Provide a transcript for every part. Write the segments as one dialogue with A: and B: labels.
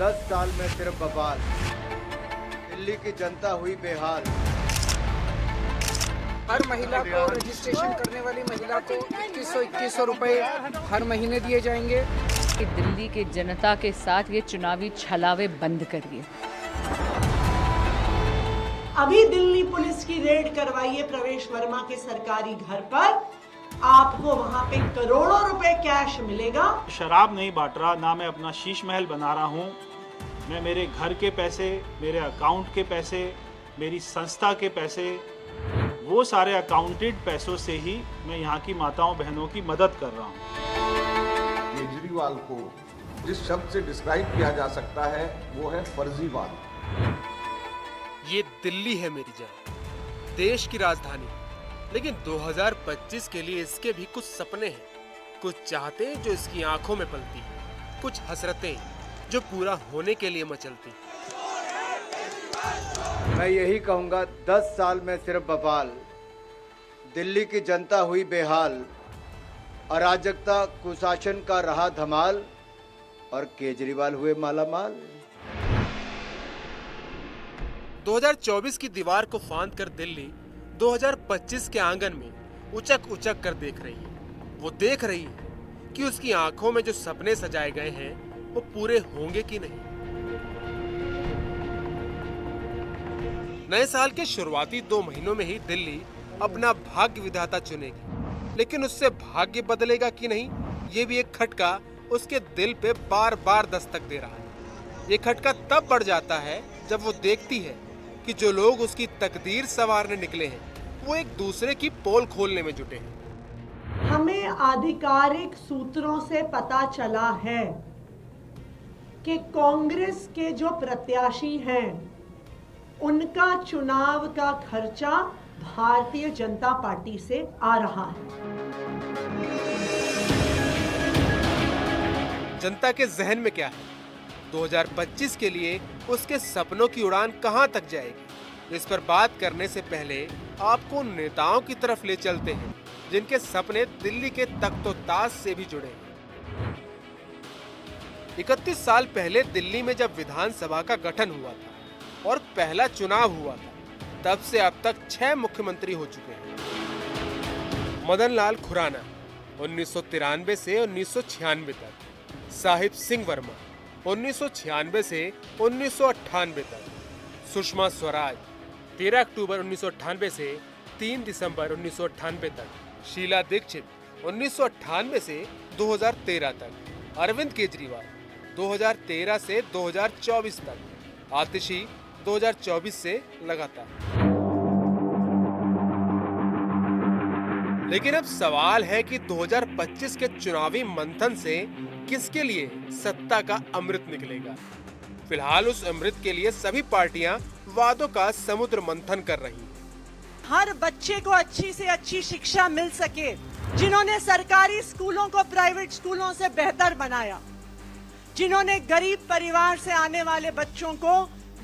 A: 10 साल में सिर्फ बवाल, दिल्ली की जनता हुई बेहाल।
B: हर महिला को रजिस्ट्रेशन करने वाली महिला को 2100 रुपए हर महीने दिए जाएंगे।
C: कि दिल्ली के जनता के साथ ये चुनावी छलावे बंद करिए।
D: अभी दिल्ली पुलिस की रेड करवाइए प्रवेश वर्मा के सरकारी घर पर, आपको वहां पे करोड़ों रुपए कैश मिलेगा।
E: शराब नहीं बांट रहा, ना मैं अपना शीश महल बना रहा हूँ। मैं मेरे घर के पैसे, मेरे अकाउंट के पैसे, मेरी संस्था के पैसे, वो सारे अकाउंटेड पैसों से ही मैं यहाँ की माताओं बहनों की मदद कर रहा हूँ।
F: केजरीवाल को जिस शब्द से डिस्क्राइब किया जा सकता है वो है फर्जीवाल।
G: ये दिल्ली है मेरी जान, देश की राजधानी, लेकिन 2025 के लिए इसके भी कुछ सपने हैं, कुछ चाहते जो इसकी आंखों में पलती, कुछ हसरतें जो पूरा होने के लिए मचलती।
A: मैं यही कहूँगा, 10 साल में सिर्फ बवाल, दिल्ली की जनता हुई बेहाल, अराजकता कुशासन का रहा धमाल और केजरीवाल हुए मालामाल।
G: 2024 की दीवार को फांद कर दिल्ली 2025 के आंगन में उचक उचक कर देख रही है। वो देख रही है कि उसकी आंखों में जो सपने सजाए गए हैं वो पूरे होंगे कि नहीं। नए साल के शुरुआती 2 महीनों में ही दिल्ली अपना भाग्य विधाता चुनेगी, लेकिन उससे भाग्य बदलेगा कि नहीं, ये भी एक खटका उसके दिल पे बार बार दस्तक दे रहा है। ये खटका तब बढ़ जाता है जब वो देखती है कि जो लोग उसकी तकदीर संवारने निकले हैं वो एक दूसरे की पोल खोलने में जुटे हैं।
D: हमें आधिकारिक सूत्रों से पता चला है कि कांग्रेस के जो प्रत्याशी हैं उनका चुनाव का खर्चा भारतीय जनता पार्टी से आ रहा है।
G: जनता के जहन में क्या है, 2025 के लिए उसके सपनों की उड़ान कहां तक जाएगी, इस पर बात करने से पहले आपको उन नेताओं की तरफ ले चलते हैं जिनके सपने दिल्ली के तख्तो-ताज से भी जुड़े हैं। 31 साल पहले दिल्ली में जब विधानसभा का गठन हुआ था और पहला चुनाव हुआ था, तब से अब तक 6 मुख्यमंत्री हो चुके हैं। मदन लाल खुराना 1993 से 1996 तक, साहिब सिंह वर्मा 1996 से 1998 तक, सुषमा स्वराज 13 अक्टूबर 1998 से 3 दिसंबर 1998 तक, शीला दीक्षित 1998 से 2013 तक, अरविंद केजरीवाल 2013 से 2024 तक, आतिशी 2024 से लगातार। लेकिन अब सवाल है कि 2025 के चुनावी मंथन से किसके लिए सत्ता का अमृत निकलेगा। फिलहाल उस अमृत के लिए सभी पार्टियां वादों का समुद्र मंथन कर रही हैं।
D: हर बच्चे को अच्छी से अच्छी शिक्षा मिल सके, जिन्होंने सरकारी स्कूलों को प्राइवेट स्कूलों से बेहतर बनाया, जिन्होंने गरीब परिवार से आने वाले बच्चों को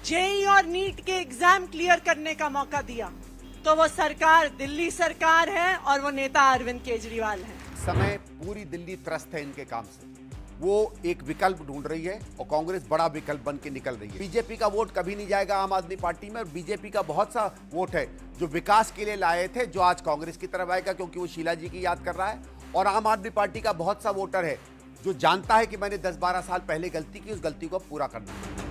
D: जेईई और नीट के एग्जाम क्लियर करने का मौका दिया, तो वो सरकार दिल्ली सरकार है और वो नेता अरविंद केजरीवाल है।
H: समय पूरी दिल्ली त्रस्त है इनके काम से, वो एक विकल्प ढूंढ रही है और कांग्रेस बड़ा विकल्प बन के निकल रही है। बीजेपी का वोट कभी नहीं जाएगा आम आदमी पार्टी में, और बीजेपी का बहुत सा वोट है जो विकास के लिए लाए थे जो आज कांग्रेस की तरफ आएगा, क्योंकि वो शीला जी की याद कर रहा है। और आम आदमी पार्टी का बहुत सा वोटर है जो जानता है कि मैंने 10-12 साल पहले गलती की, उस गलती को पूरा करना है।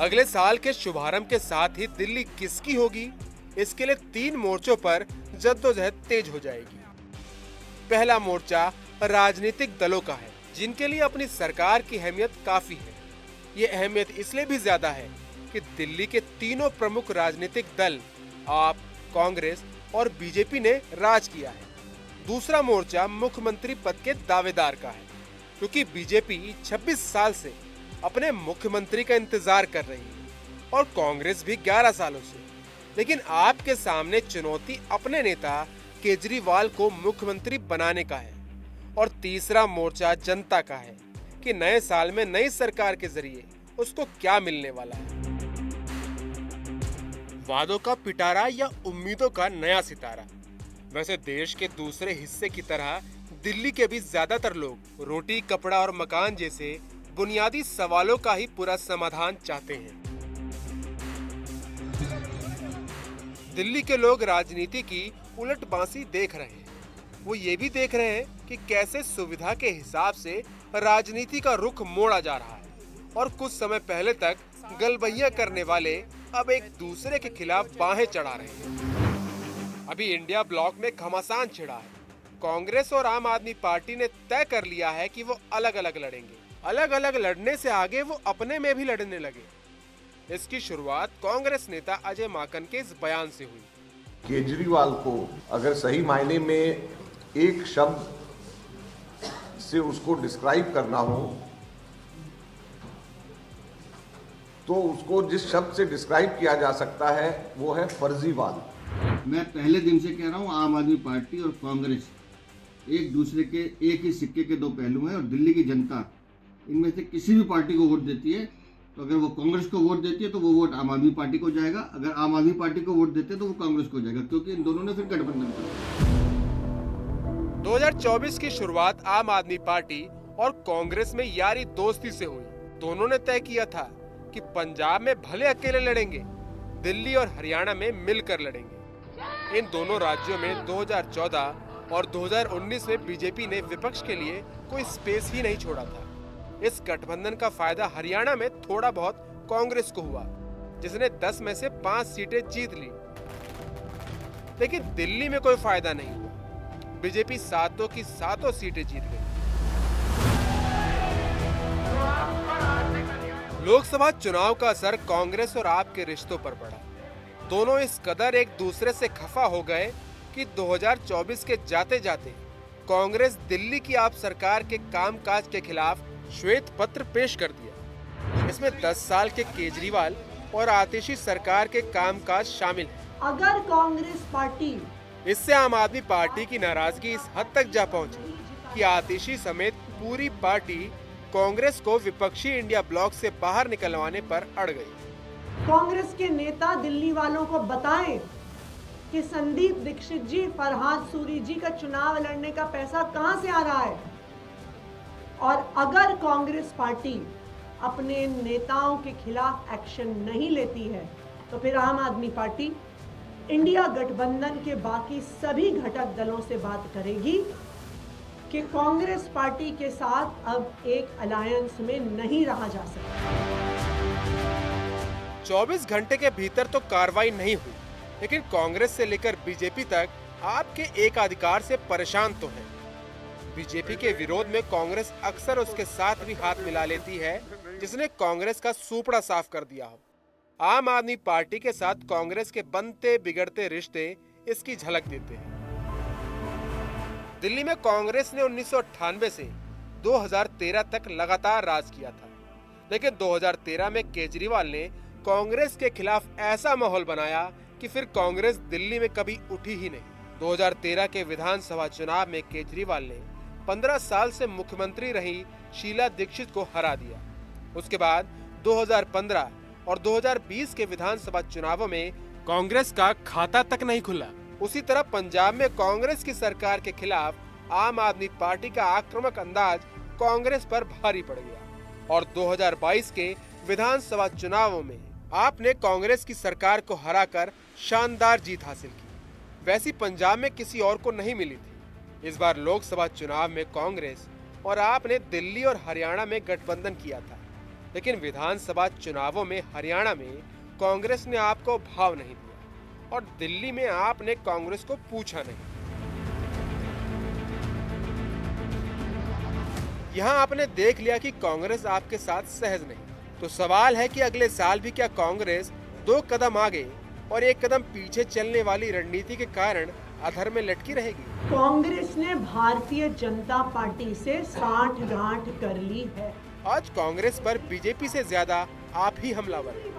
G: अगले साल के शुभारंभ के साथ ही दिल्ली किसकी होगी, इसके लिए 3 मोर्चों पर जद्दोजहद तेज हो जाएगी। पहला मोर्चा राजनीतिक दलों का है, जिनके लिए अपनी सरकार की अहमियत काफी है। ये अहमियत इसलिए भी ज्यादा है कि दिल्ली के तीनों प्रमुख राजनीतिक दल आप, कांग्रेस और बीजेपी ने राज किया है। दूसरा मोर्चा मुख्यमंत्री पद के दावेदार का है, क्योंकि बीजेपी 26 साल से अपने मुख्यमंत्री का इंतजार कर रही है और कांग्रेस भी 11 सालों से। लेकिन आपके सामने चुनौती अपने नेता केजरीवाल को मुख्यमंत्री बनाने का है। और तीसरा मोर्चा जनता का है कि नए साल में नई सरकार के जरिए उसको क्या मिलने वाला है। वादों का पिटारा या उम्मीदों का नया सितारा। वैसे देश के दूसरे हिस्से की तरह दिल्ली के भी ज्यादातर लोग रोटी, कपड़ा और मकान जैसे बुनियादी सवालों का ही पूरा समाधान चाहते हैं। दिल्ली के लोग राजनीति की उलटबांसी देख रहे हैं। वो ये भी देख रहे हैं कि कैसे सुविधा के हिसाब से राजनीति का रुख मोड़ा जा रहा है और कुछ समय पहले तक गलबैया करने वाले अब एक दूसरे के खिलाफ बाहें चढ़ा रहे हैं। अभी इंडिया ब्लॉक में घमासान छिड़ा है। कांग्रेस और आम आदमी पार्टी ने तय कर लिया है कि वो अलग अलग लड़ेंगे। अलग अलग लड़ने से आगे वो अपने में भी लड़ने लगे। इसकी शुरुआत कांग्रेस नेता अजय माकन के इस बयान से हुई।
F: केजरीवाल को अगर सही मायने में एक शब्द से उसको डिस्क्राइब करना हो तो उसको जिस शब्द से डिस्क्राइब किया जा सकता है वो है फर्जीवाल।
I: मैं पहले दिन से कह रहा हूँ, आम आदमी पार्टी और कांग्रेस एक दूसरे के एक ही सिक्के के दो पहलू हैं और दिल्ली की जनता इनमें से किसी भी पार्टी को वोट देती है तो अगर वो कांग्रेस को वोट देती है तो वो वोट आम आदमी पार्टी को जाएगा, अगर आम आदमी पार्टी को वोट देते हैं तो वो कांग्रेस को जाएगा, क्योंकि इन दोनों ने फिर गठबंधन किया।
G: 2024 की शुरुआत आम आदमी पार्टी और कांग्रेस में यारी दोस्ती से हुई। दोनों ने तय किया था कि पंजाब में भले अकेले लड़ेंगे, दिल्ली और हरियाणा में मिलकर लड़ेंगे। इन दोनों राज्यों में 2014 और 2019 में बीजेपी ने विपक्ष के लिए कोई स्पेस ही नहीं छोड़ा था। इस गठबंधन का फायदा हरियाणा में थोड़ा बहुत कांग्रेस को हुआ, जिसने 10 में से 5 सीटें जीत ली। लेकिन दिल्ली में कोई फायदा नहीं हुआ। बीजेपी 7 की 7 सीटें जीत गई। लोकसभा चुनाव का असर कांग्रेस और आप के रिश्तों पर पड़ा। दोनों इस कदर एक दूसरे से खफा हो गए कि 2024 के जाते जाते कांग्रेस दिल्ली की आप सरकार के कामकाज के खिलाफ श्वेत पत्र पेश कर दिया। इसमें 10 साल के केजरीवाल और आतिशी सरकार के कामकाज शामिल हैं।
D: अगर कांग्रेस पार्टी,
G: इससे आम आदमी पार्टी की नाराजगी इस हद तक जा पहुंची कि आतिशी समेत पूरी पार्टी कांग्रेस को विपक्षी इंडिया ब्लॉक से बाहर निकलवाने पर अड़ गई।
D: कांग्रेस के नेता दिल्ली वालों को बताएं कि संदीप दीक्षित जी, फरहाद सूरी जी का चुनाव लड़ने का पैसा कहां से आ रहा है। और अगर कांग्रेस पार्टी अपने नेताओं के खिलाफ एक्शन नहीं लेती है तो फिर आम आदमी पार्टी इंडिया गठबंधन के बाकी सभी घटक दलों से बात करेगी कि कांग्रेस पार्टी के साथ अब एक अलायंस में नहीं रहा जा सकता।
G: 24 घंटे के भीतर तो कार्रवाई नहीं हुई, लेकिन कांग्रेस से लेकर बीजेपी तक आपके एकाधिकार से परेशान तो हैं। बीजेपी के विरोध में कांग्रेस अक्सर उसके साथ भी हाथ मिला लेती है, जिसने कांग्रेस का सूपड़ा साफ कर दिया हो। आम आदमी पार्टी के साथ कांग्रेस के बनते बिगड़ते रिश्ते इसकी झलक देते हैं। दिल्ली में कांग्रेस ने 1998 से 2013 तक लगातार राज किया था, लेकिन 2013 में केजरीवाल ने कांग्रेस के खिलाफ ऐसा माहौल बनाया कि फिर कांग्रेस दिल्ली में कभी उठी ही नहीं। 2013 के विधानसभा चुनाव में केजरीवाल ने 15 साल से मुख्यमंत्री रही शीला दीक्षित को हरा दिया। उसके बाद 2015 और 2020 के विधानसभा चुनावों में कांग्रेस का खाता तक नहीं खुला। उसी तरह पंजाब में कांग्रेस की सरकार के खिलाफ आम आदमी पार्टी का आक्रामक अंदाज कांग्रेस पर भारी पड़ गया और 2022 के विधानसभा चुनावों में आपने कांग्रेस की सरकार को हराकर शानदार जीत हासिल की। वैसी पंजाब में किसी और को नहीं मिली थी। इस बार लोकसभा चुनाव में कांग्रेस और आपने दिल्ली और हरियाणा में गठबंधन किया था, लेकिन विधानसभा चुनावों में हरियाणा में कांग्रेस ने आपको भाव नहीं दिया और दिल्ली में आपने कांग्रेस को पूछा नहीं। यहाँ आपने देख लिया कि कांग्रेस आपके साथ सहज नहीं, तो सवाल है कि अगले साल भी क्या कांग्रेस 2 कदम आगे और 1 कदम पीछे चलने वाली रणनीति के कारण अधर में लटकी रहेगी।
D: कांग्रेस ने भारतीय जनता पार्टी से साठगांठ कर ली है।
G: आज कांग्रेस पर बीजेपी से ज्यादा आप ही हमलावर हैं।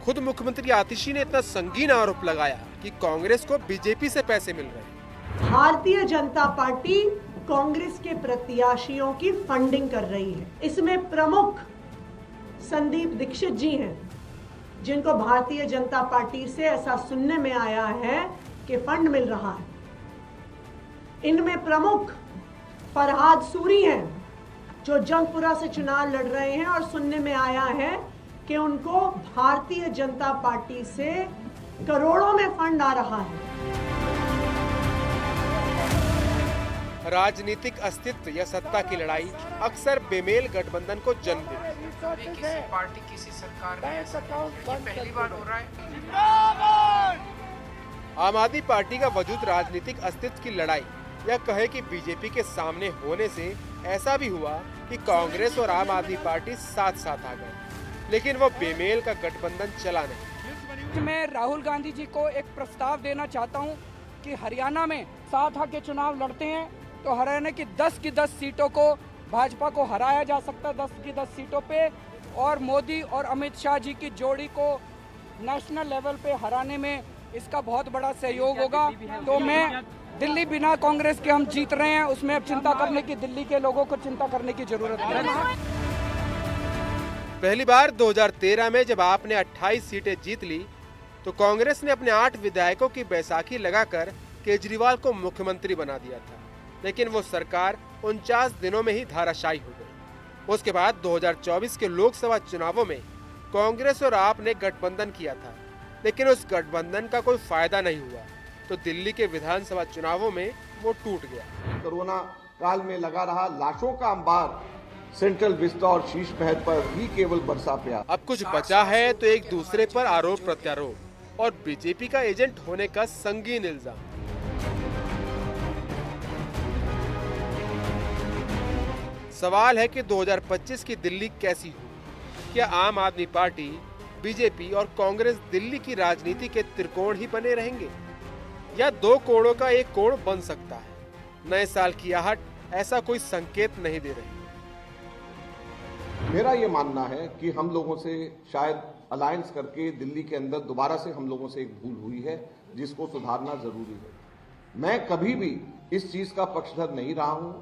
G: खुद मुख्यमंत्री आतिशी ने इतना संगीन आरोप लगाया कि कांग्रेस को बीजेपी से पैसे मिल रहे हैं।
D: भारतीय जनता पार्टी कांग्रेस के प्रत्याशियों की फंडिंग कर रही है। इसमें प्रमुख संदीप दीक्षित जी हैं, जिनको भारतीय जनता पार्टी से ऐसा सुनने में आया है कि फंड मिल रहा है। इनमें प्रमुख फरहाद सूरी हैं जो जंगपुरा से चुनाव लड़ रहे हैं और सुनने में आया है कि उनको भारतीय जनता पार्टी से करोड़ों में फंड आ रहा है।
G: राजनीतिक अस्तित्व या सत्ता की लड़ाई अक्सर बेमेल गठबंधन को जन्म देती है।
B: किसी पार्टी किसी सरकार में ऐसा पहली बार हो रहा है।
G: आम आदमी पार्टी का वजूद राजनीतिक अस्तित्व की लड़ाई या कहे कि बीजेपी के सामने होने से ऐसा भी हुआ कि कांग्रेस और आम आदमी पार्टी साथ साथ आ गए, लेकिन वो बेमेल का गठबंधन चला नहीं।
B: मैं राहुल गांधी जी को एक प्रस्ताव देना चाहता हूं कि हरियाणा में साथ आके चुनाव लड़ते हैं तो हरियाणा की 10 की 10 सीटों को भाजपा को हराया जा सकता है, 10 की 10 सीटों पे, और मोदी और अमित शाह जी की जोड़ी को नेशनल लेवल पे हराने में इसका बहुत बड़ा सहयोग होगा। तो मैं दिल्ली बिना कांग्रेस के हम जीत रहे हैं, उसमें अब चिंता करने की, दिल्ली के लोगों को चिंता करने की जरूरत नहीं है।
G: पहली बार 2013 में जब आपने 28 सीटें जीत ली तो कांग्रेस ने अपने 8 विधायकों की बैसाखी लगाकर केजरीवाल को मुख्यमंत्री बना दिया था, लेकिन वो सरकार 49 दिनों में ही धाराशायी हो गई। उसके बाद 2024 के लोकसभा चुनावों में कांग्रेस और आप ने गठबंधन किया था, लेकिन उस गठबंधन का कोई फायदा नहीं हुआ, तो दिल्ली के विधानसभा चुनावों में वो टूट गया।
F: कोरोना काल में लगा रहा लाशों का अंबार सेंट्रल विस्टा और शीश महल पर ही केवल बरसा प्यार।
G: अब कुछ बचा है तो एक दूसरे पर आरोप प्रत्यारोप और बीजेपी का एजेंट होने का संगीन इल्जाम। सवाल है कि 2025 की दिल्ली कैसी हो? क्या आम आदमी पार्टी, बीजेपी और कांग्रेस दिल्ली की राजनीति के त्रिकोण ही बने रहेंगे या 2 कोणों का एक कोण बन सकता है? नए साल की आहट ऐसा कोई संकेत नहीं दे रही।
F: मेरा ये मानना है कि हम लोगों से शायद अलायंस करके दिल्ली के अंदर दोबारा से हम लोगों से एक भूल हुई है जिसको सुधारना जरूरी है। मैं कभी भी इस चीज का पक्षधर नहीं रहा हूं,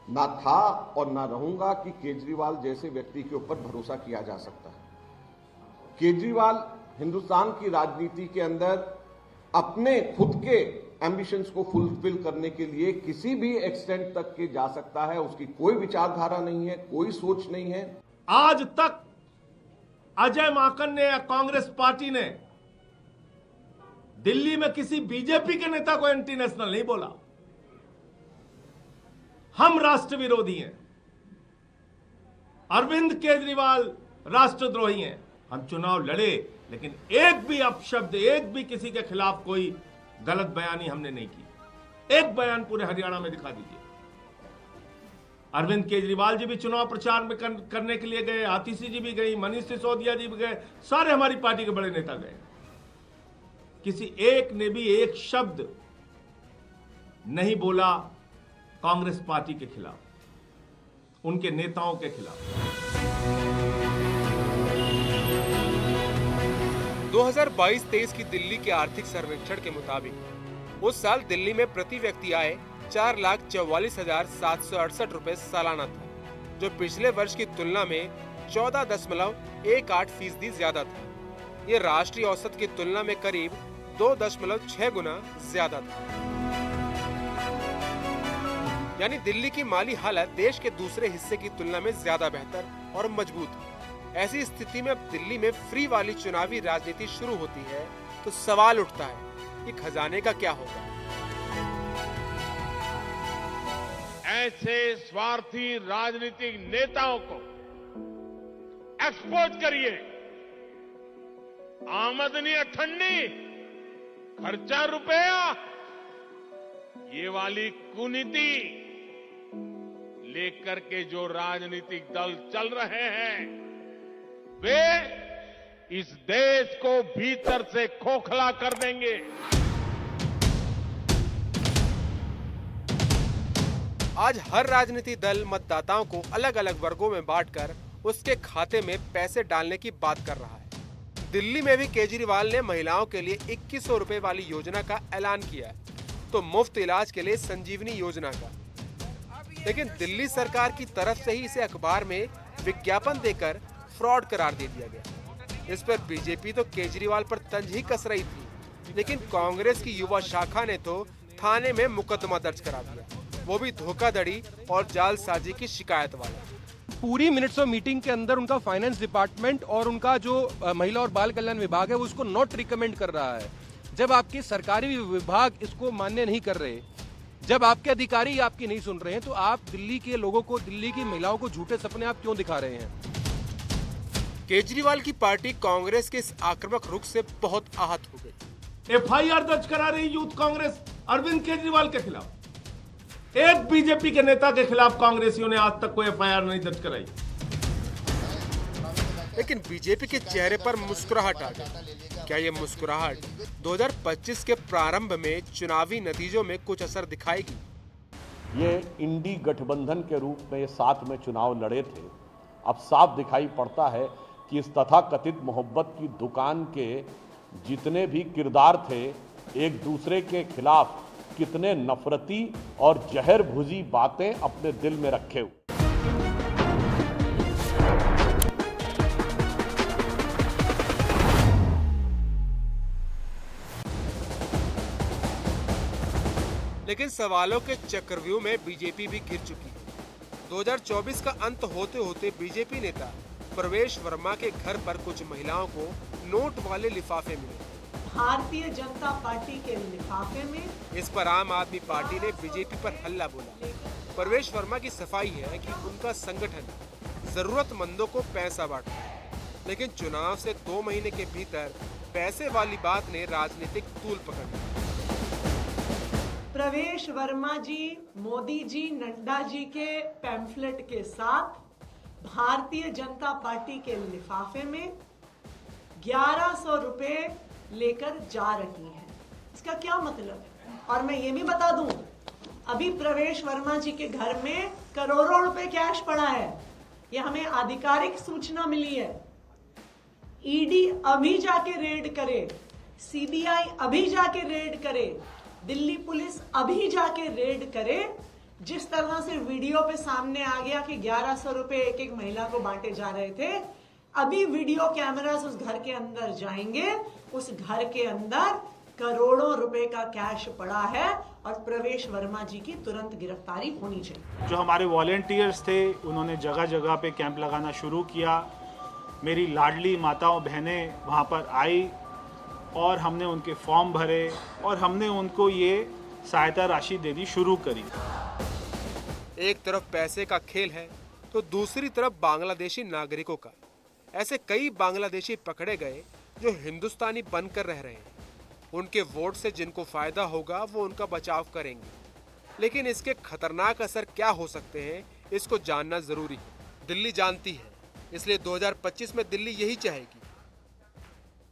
F: ना था और ना रहूंगा कि केजरीवाल जैसे व्यक्ति के ऊपर भरोसा किया जा सकता है। केजरीवाल हिंदुस्तान की राजनीति के अंदर अपने खुद के एम्बिशंस को फुलफिल करने के लिए किसी भी एक्सटेंट तक के जा सकता है। उसकी कोई विचारधारा नहीं है, कोई सोच नहीं है।
J: आज तक अजय माकन ने या कांग्रेस पार्टी ने दिल्ली में किसी बीजेपी के नेता को एंटी नेशनल नहीं बोला। हम राष्ट्र विरोधी हैं, अरविंद केजरीवाल राष्ट्रद्रोही हैं। हम चुनाव लड़े, लेकिन एक भी अपशब्द, एक भी किसी के खिलाफ कोई गलत बयानी हमने नहीं की। एक बयान पूरे हरियाणा में दिखा दीजिए। अरविंद केजरीवाल जी भी चुनाव प्रचार में करने के लिए गए, आतिशी जी भी गई, मनीष सिसोदिया जी भी गए, सारे हमारी पार्टी के बड़े नेता गए। किसी एक ने भी एक शब्द नहीं बोला कांग्रेस पार्टी के खिलाफ, उनके नेताओं के खिलाफ।
G: 2022-23 की दिल्ली के आर्थिक सर्वेक्षण के मुताबिक उस साल दिल्ली में प्रति व्यक्ति आय 4,44,768 रुपए सालाना था, जो पिछले वर्ष की तुलना में 14.18% ज्यादा था। ये राष्ट्रीय औसत की तुलना में करीब 2.6 गुना ज्यादा था। यानी दिल्ली की माली हालत देश के दूसरे हिस्से की तुलना में ज्यादा बेहतर और मजबूत है। ऐसी स्थिति में अब दिल्ली में फ्री वाली चुनावी राजनीति शुरू होती है तो सवाल उठता है कि खजाने का क्या होगा।
K: ऐसे स्वार्थी राजनीतिक नेताओं को एक्सपोज करिए। आमदनी ठंडी, खर्चा रुपया, ये वाली कुनीति लेकर के जो राजनीतिक दल चल रहे हैं वे इस देश को भीतर से खोखला कर देंगे।
G: आज हर राजनीतिक दल मतदाताओं को अलग अलग वर्गों में बांटकर उसके खाते में पैसे डालने की बात कर रहा है। दिल्ली में भी केजरीवाल ने महिलाओं के लिए 2100 रुपए वाली योजना का ऐलान किया है, तो मुफ्त इलाज के लिए संजीवनी योजना का। लेकिन दिल्ली सरकार की तरफ से ही इसे अखबार में विज्ञापन देकर फ्रॉड करार दे दिया गया। इस पर बीजेपी तो केजरीवाल पर तंज ही कस रही थी, लेकिन कांग्रेस की युवा शाखा ने तो थाने में मुकदमा दर्ज करा दिया। वो भी धोखाधड़ी और जालसाजी की शिकायत वाला।
L: पूरी मिनट्स ऑफ मीटिंग के अंदर उनका फाइनेंस डिपार्टमेंट और उनका जो महिला और बाल कल्याण विभाग है वो उसको नॉट रिकमेंड कर रहा है। जब आपके सरकारी विभाग इसको मान्य नहीं कर रहे, जब आपके अधिकारी आपकी नहीं सुन रहे हैं, तो आप दिल्ली के लोगों को, दिल्ली की महिलाओं को झूठे सपने आप क्यों दिखा रहे हैं?
G: केजरीवाल की पार्टी कांग्रेस के इस आक्रामक रुख से बहुत आहत हो गई।
J: एफआईआर दर्ज करा रही यूथ कांग्रेस अरविंद केजरीवाल के खिलाफ। एक बीजेपी के नेता के खिलाफ कांग्रेसियों ने आज तक कोई एफआईआर नहीं दर्ज कराई।
G: लेकिन बीजेपी के चेहरे पर मुस्कुराहट आ गई। क्या ये मुस्कुराहट 2025 के प्रारंभ में चुनावी नतीजों में कुछ असर दिखाएगी?
M: ये इंडी गठबंधन के रूप में साथ में चुनाव लड़े थे। अब साफ दिखाई पड़ता है कि इस तथाकथित मोहब्बत की दुकान के जितने भी किरदार थे, एक दूसरे के खिलाफ कितने नफरती और जहर भुजी बातें अपने दिल में रखे हुए।
G: लेकिन सवालों के चक्रव्यूह में बीजेपी भी घिर चुकी है। 2024 का अंत होते होते बीजेपी नेता प्रवेश वर्मा के घर पर कुछ महिलाओं को नोट वाले लिफाफे मिले।
D: भारतीय जनता पार्टी के लिफाफे में
G: इस पर आम आदमी पार्टी ने बीजेपी पर हल्ला बोला। प्रवेश वर्मा की सफाई है कि उनका संगठन जरूरतमंदों को पैसा बांटता है, लेकिन चुनाव से 2 महीने के भीतर पैसे वाली बात ने राजनीतिक तूल पकड़ ली।
D: प्रवेश वर्मा जी, मोदी जी, नड्डा जी के पैम्फलेट के साथ भारतीय जनता पार्टी के लिफाफे में 1100 रुपए लेकर जा रही हैं। इसका क्या मतलब है? और मैं ये भी बता दूं, अभी प्रवेश वर्मा जी के घर में करोड़ों रुपए कैश पड़ा है। ये हमें आधिकारिक सूचना मिली है। ईडी अभी जाके रेड करे, सीबीआई अभी जाके रेड करे, दिल्ली पुलिस अभी जाके रेड करे। जिस तरह से वीडियो पे सामने आ गया कि 1100 रुपए एक एक महिला को बांटे जा रहे थे, अभी वीडियो कैमरास उस घर के अंदर जाएंगे, उस घर के अंदर करोड़ों रुपए का कैश पड़ा है और प्रवेश वर्मा जी की तुरंत गिरफ्तारी होनी चाहिए।
E: जो हमारे वॉलेंटियर्स थे उन्होंने जगह जगह पे कैंप लगाना शुरू किया। मेरी लाडली माताओं बहनें वहाँ पर आई और हमने उनके फॉर्म भरे और हमने उनको ये सहायता राशि देनी शुरू करी।
G: एक तरफ पैसे का खेल है तो दूसरी तरफ बांग्लादेशी नागरिकों का। ऐसे कई बांग्लादेशी पकड़े गए जो हिंदुस्तानी बनकर रह रहे हैं। उनके वोट से जिनको फायदा होगा वो उनका बचाव करेंगे, लेकिन इसके खतरनाक असर क्या हो सकते हैं इसको जानना जरूरी है। दिल्ली जानती है, इसलिए 2025 में दिल्ली यही चाहेगी,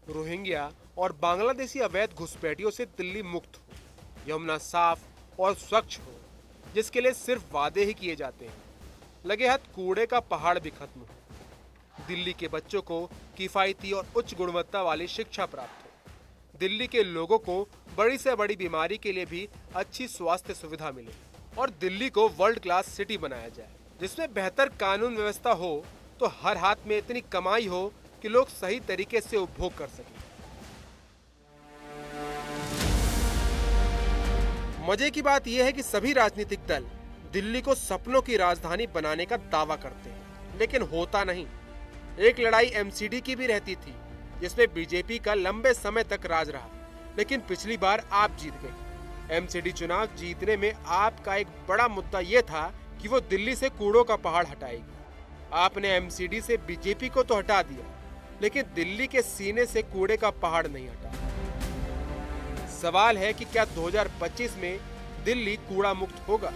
G: रोहिंग्या और बांग्लादेशी अवैध घुसपैठियों से दिल्ली मुक्त हो, यमुना साफ और स्वच्छ हो, जिसके लिए सिर्फ वादे ही किए जाते हैं। लगे हाथ कूड़े का पहाड़ भी खत्म हो, दिल्ली के बच्चों को किफायती और उच्च गुणवत्ता वाली शिक्षा प्राप्त हो, दिल्ली के लोगों को बड़ी से बड़ी बीमारी के लिए भी अच्छी स्वास्थ्य सुविधा मिले और दिल्ली को वर्ल्ड क्लास सिटी बनाया जाए, जिसमें बेहतर कानून व्यवस्था हो तो हर हाथ में इतनी कमाई हो कि लोग सही तरीके से उपभोग कर सकें। मजे की बात यह है कि सभी राजनीतिक दल दिल्ली को सपनों की राजधानी बनाने का दावा करते हैं, लेकिन होता नहीं। एक लड़ाई एमसीडी की भी रहती थी, जिसमें बीजेपी का लंबे समय तक राज रहा, लेकिन पिछली बार आप जीत गए। एमसीडी चुनाव जीतने में आपका एक बड़ा मुद्दा यह था कि वो दिल्ली से कूड़ों का पहाड़ हटाएगी। आपने एमसीडी से बीजेपी को तो हटा दिया, लेकिन दिल्ली के सीने से कूड़े का पहाड़ नहीं हटा। सवाल है कि क्या 2025 में दिल्ली कूड़ा मुक्त होगा?